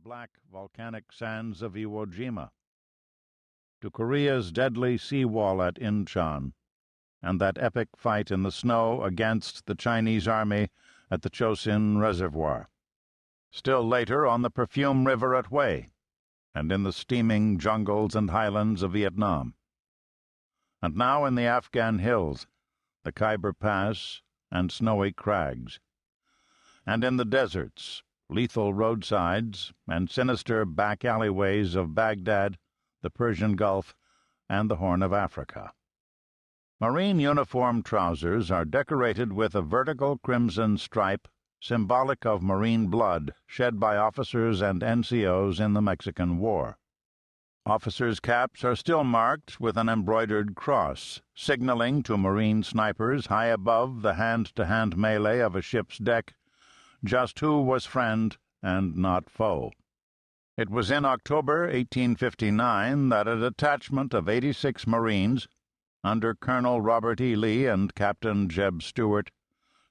black volcanic sands of Iwo Jima, to Korea's deadly seawall at Incheon, and that epic fight in the snow against the Chinese army at the Chosin Reservoir. Still later on the Perfume River at Hue, and in the steaming jungles and highlands of Vietnam. And now in the Afghan hills, the Khyber Pass and snowy crags. And in the deserts, lethal roadsides, and sinister back alleyways of Baghdad, the Persian Gulf, and the Horn of Africa. Marine uniform trousers are decorated with a vertical crimson stripe symbolic of marine blood shed by officers and NCOs in the Mexican War. Officers' caps are still marked with an embroidered cross, signaling to Marine snipers high above the hand-to-hand melee of a ship's deck just who was friend and not foe. It was in October 1859 that a detachment of 86 Marines, under Colonel Robert E. Lee and Captain Jeb Stuart,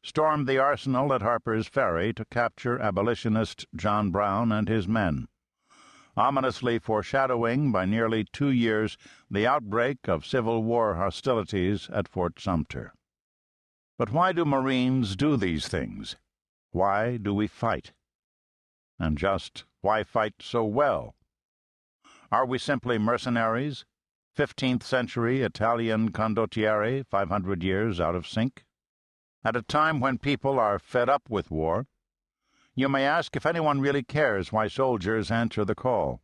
stormed the arsenal at Harper's Ferry to capture abolitionist John Brown and his men, ominously foreshadowing by nearly 2 years the outbreak of Civil War hostilities at Fort Sumter. But why do Marines do these things? Why do we fight? And just why fight so well? Are we simply mercenaries, 15th century Italian condottieri 500 years out of sync? At a time when people are fed up with war, you may ask if anyone really cares why soldiers answer the call.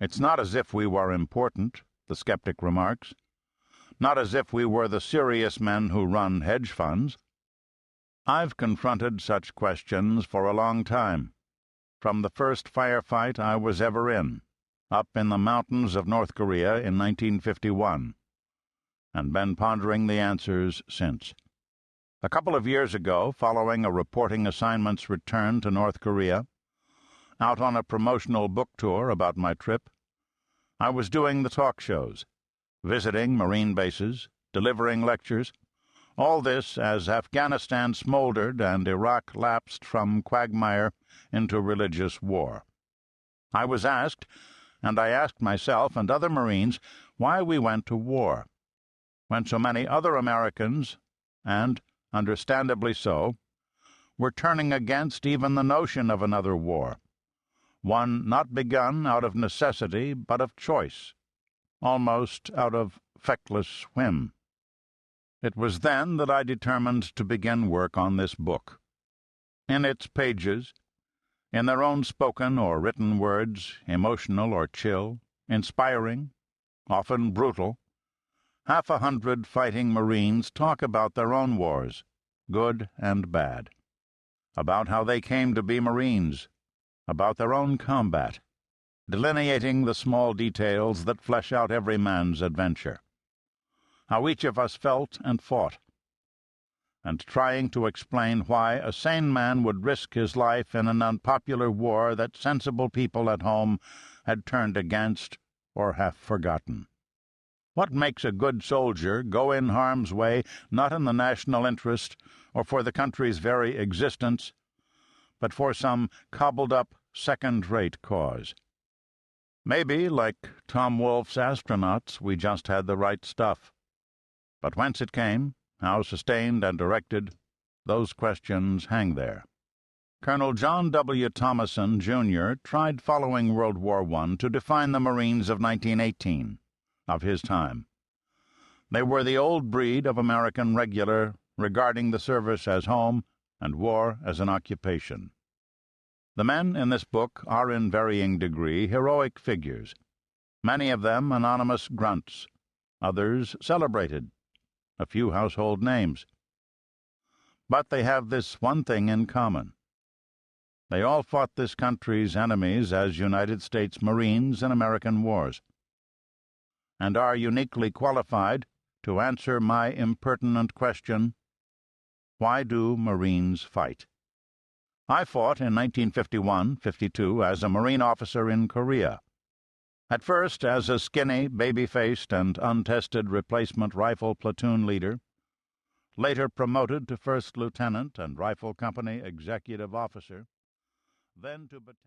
It's not as if we were important, the skeptic remarks. Not as if we were the serious men who run hedge funds. I've confronted such questions for a long time, from the first firefight I was ever in, up in the mountains of North Korea in 1951, and been pondering the answers since. A couple of years ago, following a reporting assignment's return to North Korea, out on a promotional book tour about my trip, I was doing the talk shows, visiting Marine bases, delivering lectures, all this as Afghanistan smoldered and Iraq lapsed from quagmire into religious war. I was asked, and I asked myself and other Marines, why we went to war, when so many other Americans, and understandably so, were turning against even the notion of another war, one not begun out of necessity but of choice, almost out of feckless whim. It was then that I determined to begin work on this book. In its pages, in their own spoken or written words, emotional or chill, inspiring, often brutal, 100 fighting Marines talk about their own wars, good and bad, about how they came to be Marines, about their own combat, delineating the small details that flesh out every man's adventure, how each of us felt and fought, and trying to explain why a sane man would risk his life in an unpopular war that sensible people at home had turned against or half forgotten. What makes a good soldier go in harm's way not in the national interest or for the country's very existence, but for some cobbled-up, second-rate cause? Maybe, like Tom Wolfe's astronauts, we just had the right stuff. But whence it came, how sustained and directed, those questions hang there. Colonel John W. Thomason, Jr., tried following World War I to define the Marines of 1918, of his time. They were the old breed of American regular, regarding the service as home and war as an occupation. The men in this book are in varying degree heroic figures, many of them anonymous grunts, others celebrated, a few household names. But they have this one thing in common. They all fought this country's enemies as United States Marines in American wars, and are uniquely qualified to answer my impertinent question, why do Marines fight? I fought in 1951-52 as a Marine officer in Korea, at first as a skinny, baby-faced, and untested replacement rifle platoon leader, later promoted to first lieutenant and rifle company executive officer, then to battalion